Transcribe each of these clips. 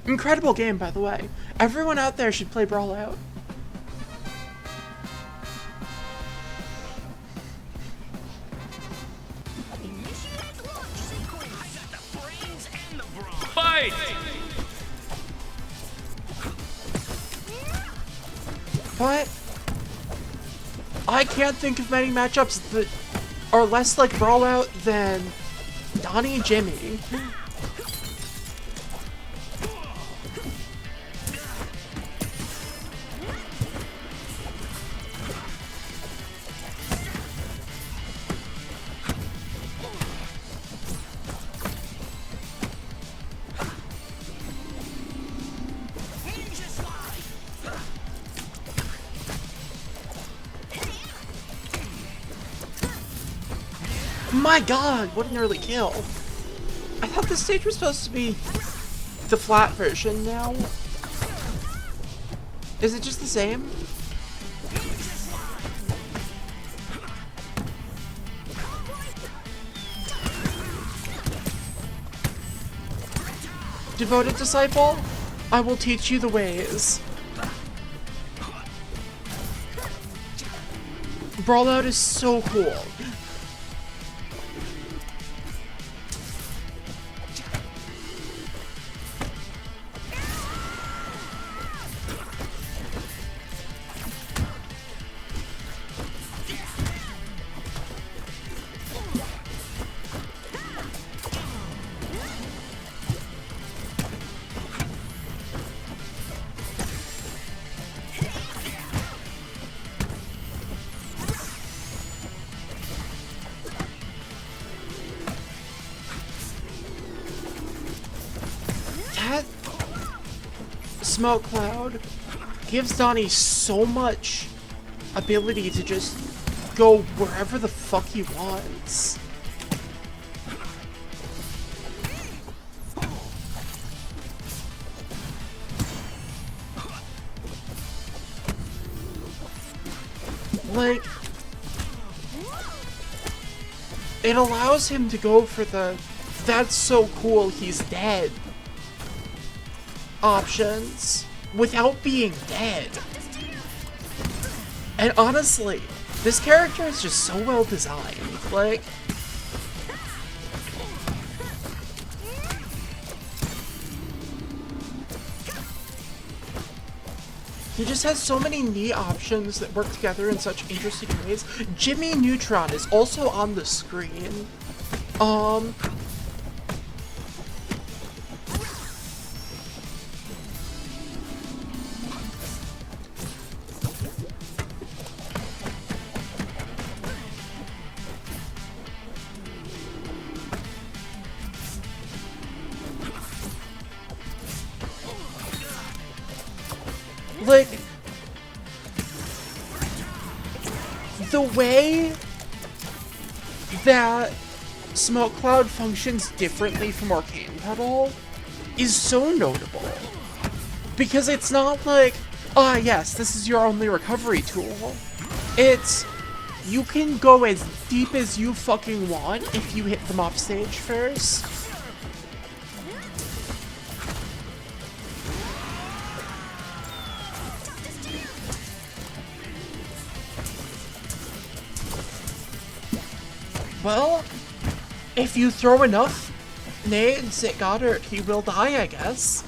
Incredible game, by the way. Everyone out there should play Brawl Out. Fight! But I can't think of many matchups that are less like Brawl Out than Donnie and Jimmy. My god, what an early kill. I thought this stage was supposed to be the flat version now. Is it just the same? Devoted disciple, I will teach you the ways. Brawl Out is so cool. That smoke cloud gives Donnie so much ability to just go wherever the fuck he wants. Like, it allows him to go for the "that's so cool, he's dead" options without being dead. And honestly, this character is just so well designed. Like, he just has so many neat options that work together in such interesting ways. Jimmy Neutron is also on the screen. Like, the way that Smoke Cloud functions differently from Arcane Pedal is so notable. Because it's not like, ah yes, this is your only recovery tool. It's, you can go as deep as you fucking want if you hit them off stage first. Well, if you throw enough nades at Goddard, he will die, I guess.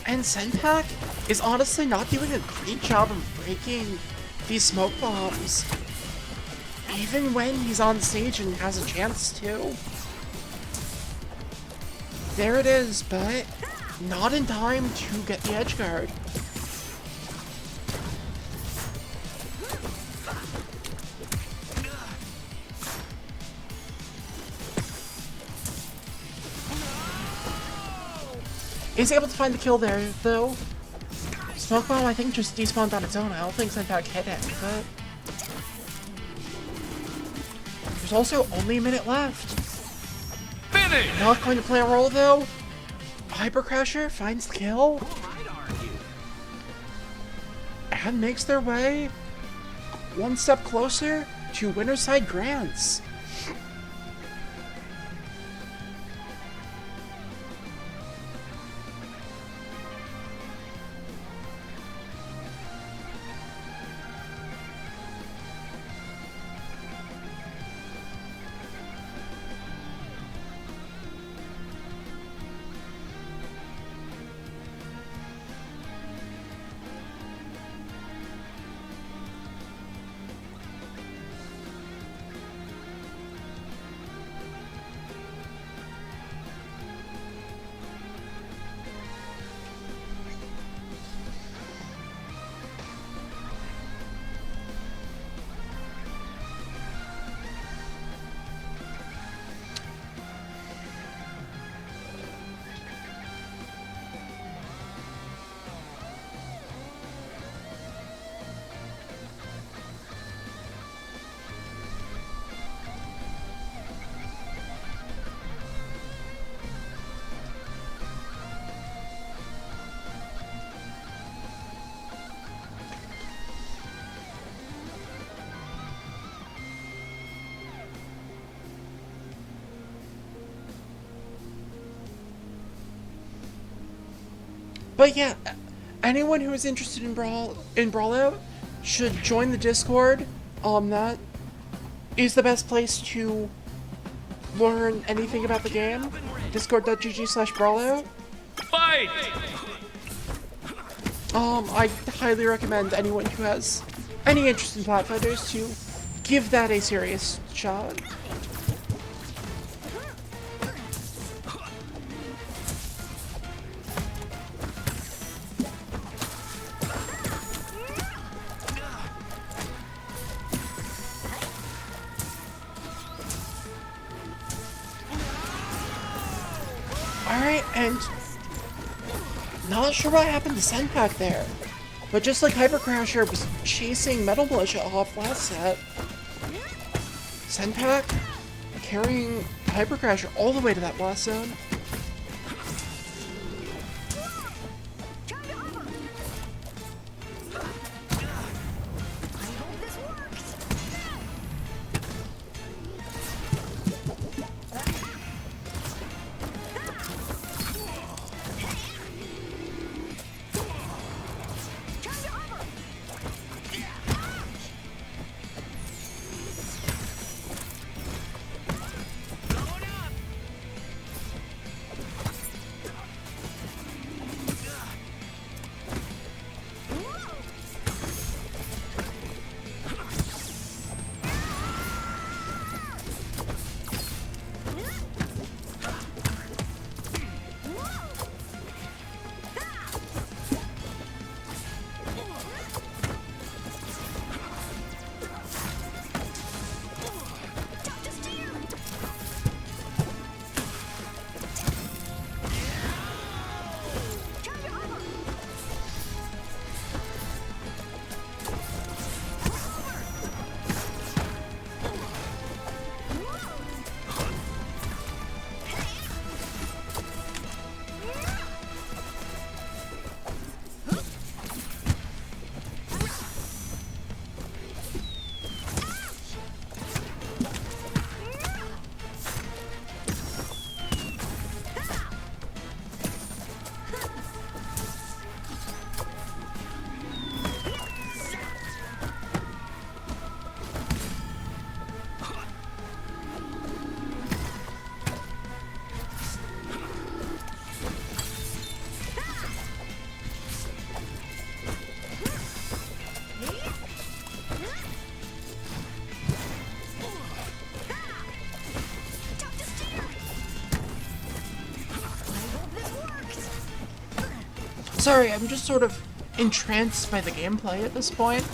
And Senpac is honestly not doing a great job of breaking these smoke bombs. Even when he's on stage and has a chance to. There it is, but not in time to get the edge guard. Is able to find the kill there, though. Smoke Bomb, I think, just despawned on its own. I don't think Senpac hit any of it. There's also only a minute left. Finish! Not going to play a role, though. Hyper Crasher finds the kill. And makes their way one step closer to winner side grants. But yeah, anyone who is interested in Brawlout should join the Discord. That is the best place to learn anything about the game. Discord.gg/Brawlout. Fight! I highly recommend anyone who has any interest in Flatfighters to give that a serious shot. Alright, and not sure what happened to Senpac there, but just like Hyper Crasher was chasing Metal Militia off last set, Senpac carrying Hyper Crasher all the way to that blast zone. Sorry, I'm just sort of entranced by the gameplay at this point.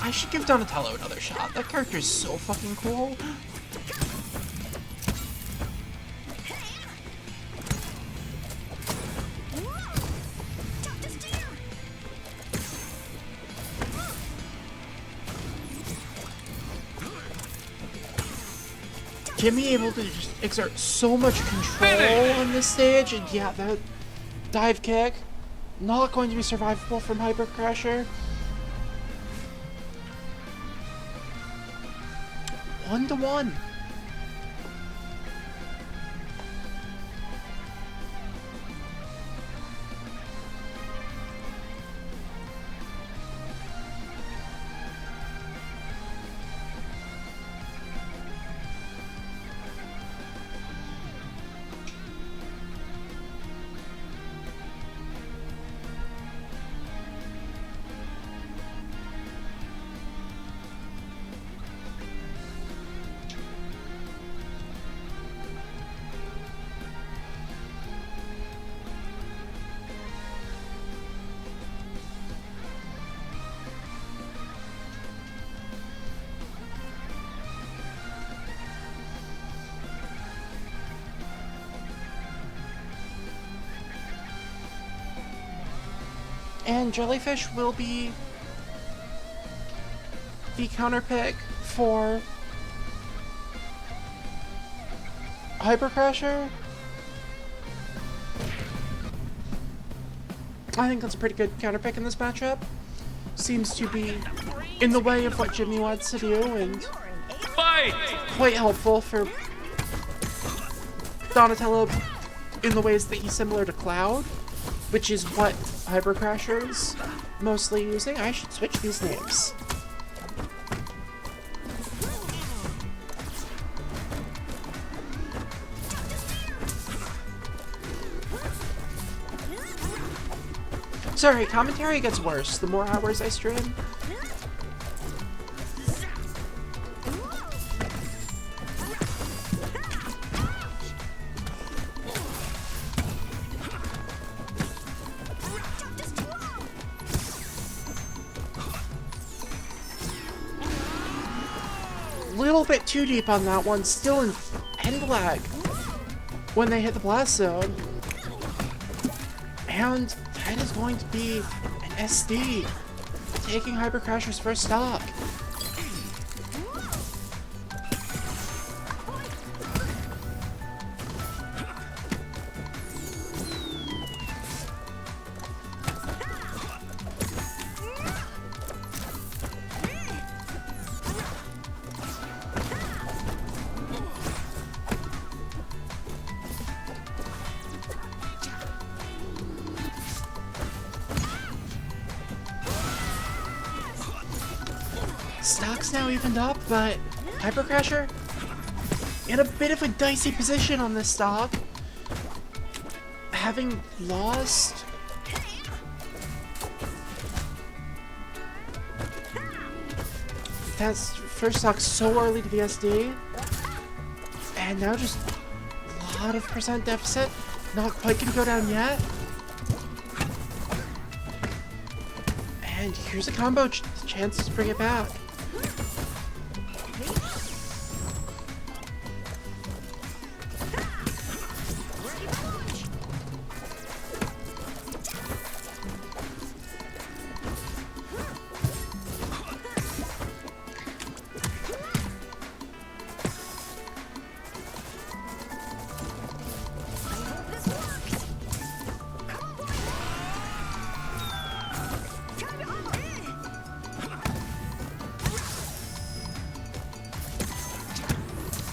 I should give Donatello another shot. That character is so fucking cool. Jimmy able to just exert so much control on this stage, and yeah, that dive kick, not going to be survivable from Hyper Crusher. 1-1. And Jellyfish will be the counter pick for Hyper Crusher. I think that's a pretty good counter pick in this matchup. Seems to be in the way of what Jimmy wants to do, and Fight! quite helpful for Donatello in the ways that he's similar to Cloud, which is what Hyper Crusher's mostly using. I should switch these names. Sorry, commentary gets worse the more hours I stream. Little bit too deep on that one, still in end lag when they hit the blast zone. And that is going to be an SD taking Hyper Crasher's first stock. Stock's now evened up, but Hyper Crasher in a bit of a dicey position on this stock, having lost that first stock so early to the SD, and now just a lot of percent deficit. Not quite gonna go down yet. And here's a combo chance to bring it back.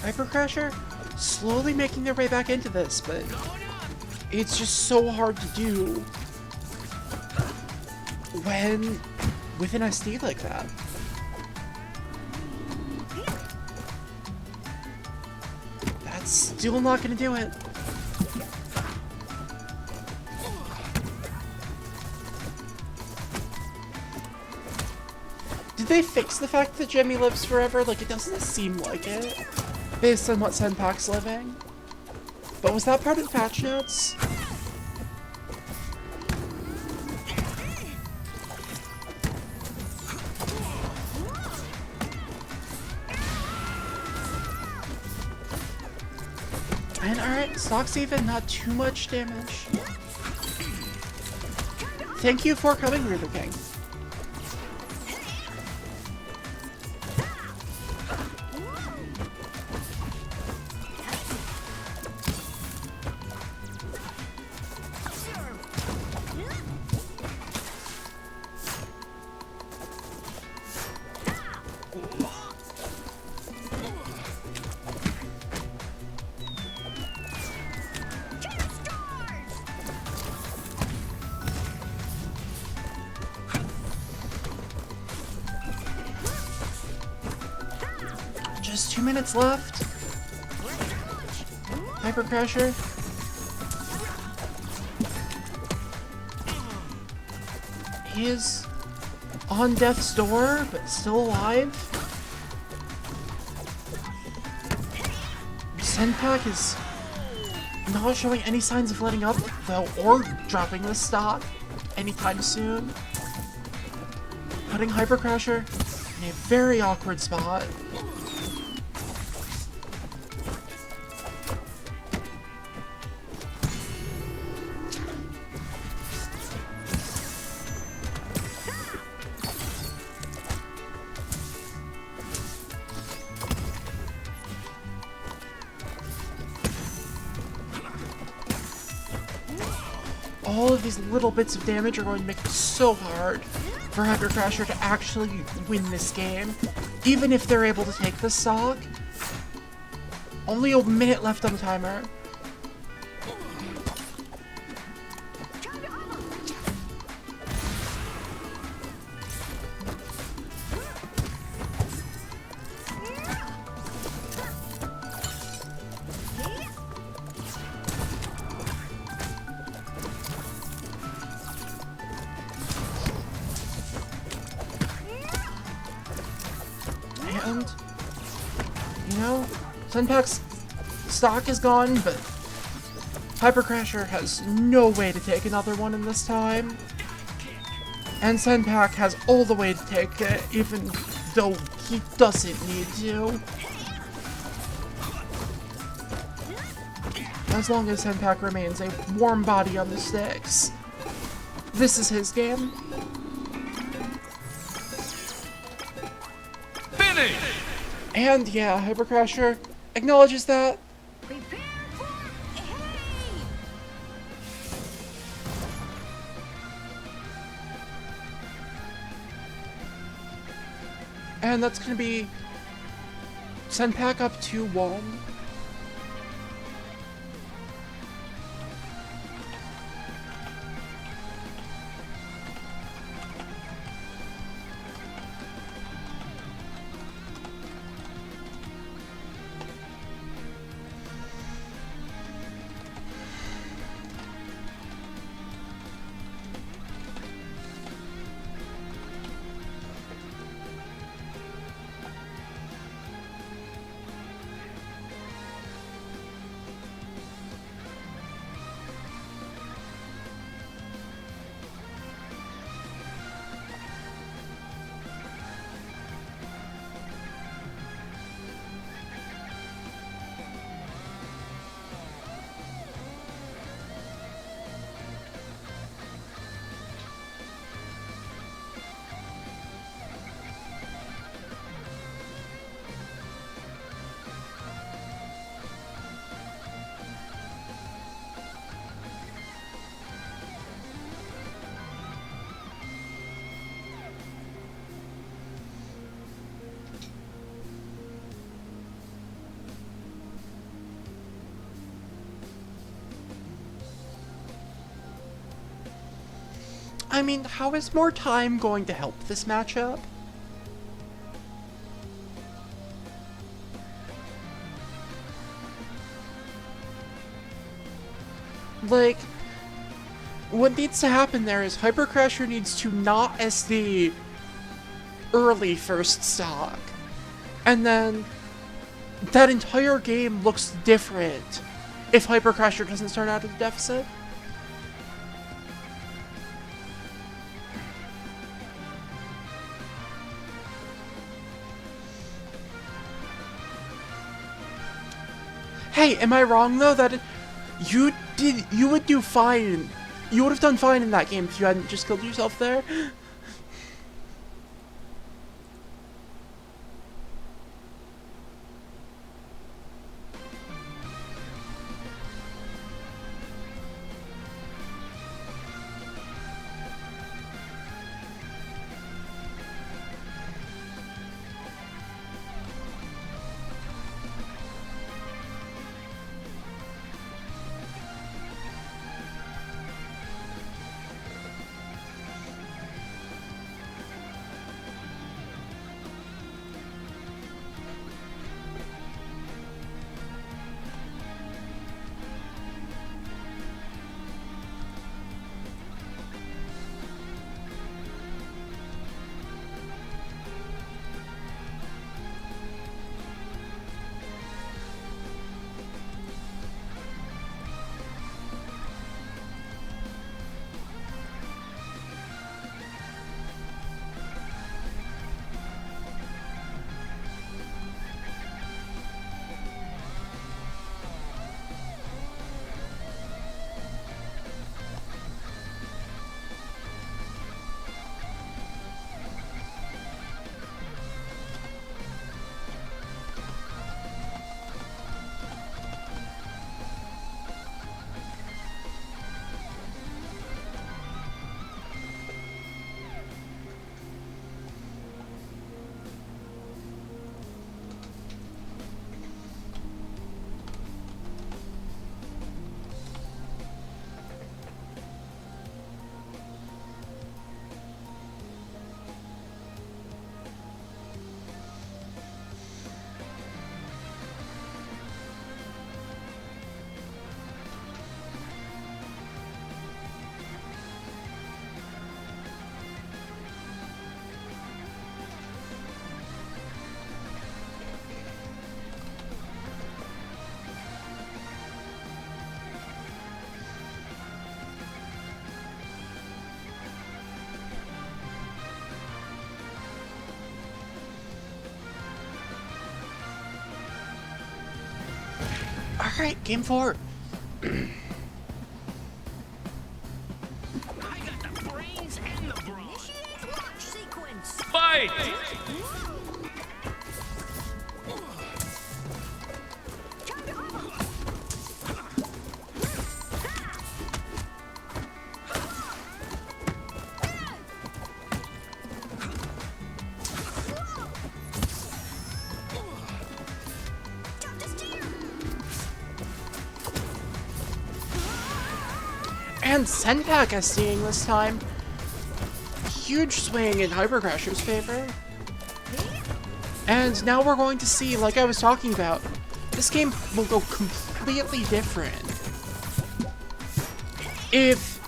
Hyper Crasher slowly making their way back into this, but it's just so hard to do when with an SD like that. That's still not gonna do it. Did they fix the fact that Jimmy lives forever? Like, it doesn't seem like it, based on what Senpac's living. But was that part of the patch notes? And alright, stock's even, not too much damage. Thank you for coming, Ruler King. Just 2 minutes left. Hyper Crusher. He is on death's door, but still alive. Senpac is not showing any signs of letting up, though, or dropping the stock anytime soon. Putting Hyper Crusher in a very awkward spot. All of these little bits of damage are going to make it so hard for Hyper Crusher to actually win this game. Even if they're able to take the stock. Only a minute left on the timer. And, you know, Senpac's stock is gone, but Hyper Crusher has no way to take another one in this time. And Senpac has all the way to take it, even though he doesn't need to. As long as Senpac remains a warm body on the sticks, this is his game. And yeah, Hyper Crusher acknowledges that. Prepare for hay! And that's gonna be Senpac up 2-1. I mean, how is more time going to help this matchup? Like, what needs to happen there is Hyper Crusher needs to not SD early first stock. And then that entire game looks different if Hyper Crusher doesn't start out at a deficit. Hey, am I wrong though that you would do fine? You would have done fine in that game if you hadn't just killed yourself there. Alright, game 4. I got the brains and the brawn. Initiate launch sequence. Fight! Time to armor. Jump to steer. And Senpac is seeing this time. Huge swing in Hyper Crasher's favor. And now we're going to see, like I was talking about, this game will go completely different if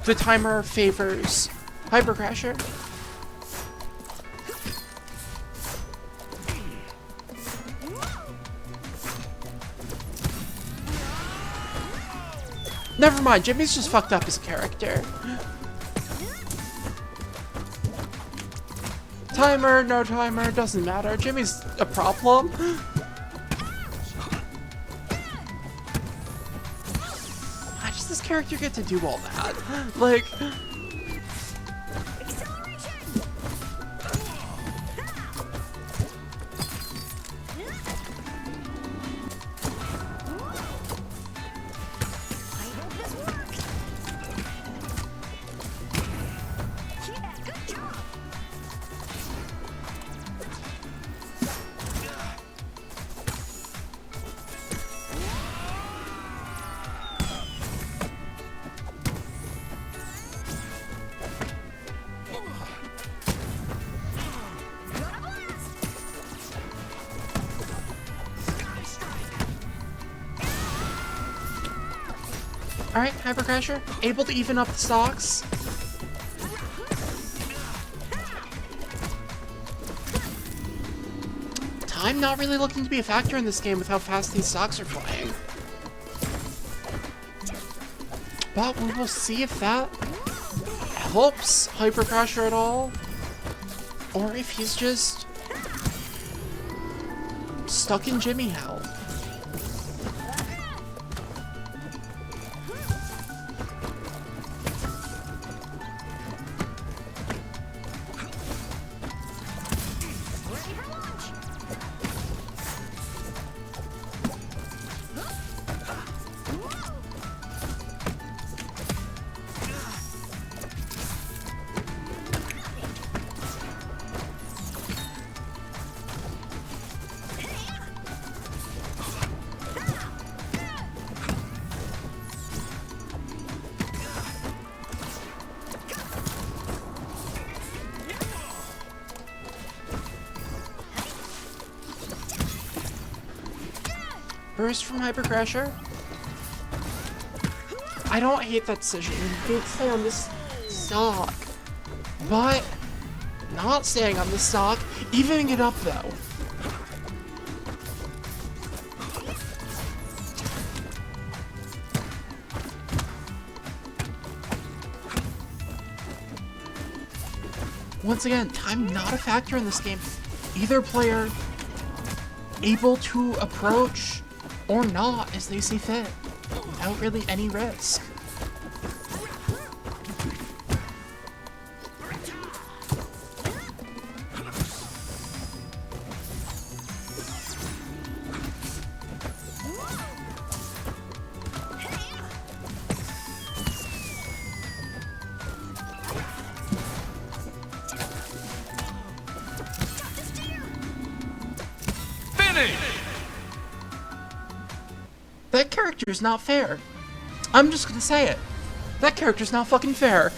the timer favors Hyper Crasher. Never mind, Jimmy's just fucked up his character. Timer, no timer, doesn't matter. Jimmy's a problem. Why does this character get to do all that? Like, I hope this works. Yeah, good job. Got a blast. Sky strike. alright, Hyper Crasher, able to even up the stocks. Time not really looking to be a factor in this game with how fast these stocks are flying. But we will see if that helps Hyper Crasher at all, or if he's just stuck in Jimmy hell. Burst from Hyper Crasher. I don't hate that decision. You did stay on this stock. But not staying on the stock, evening it up though. Once again, time not a factor in this game. Either player able to approach or not as they see fit, without really any risk. That character is not fair. I'm just gonna say it. That character's not fucking fair.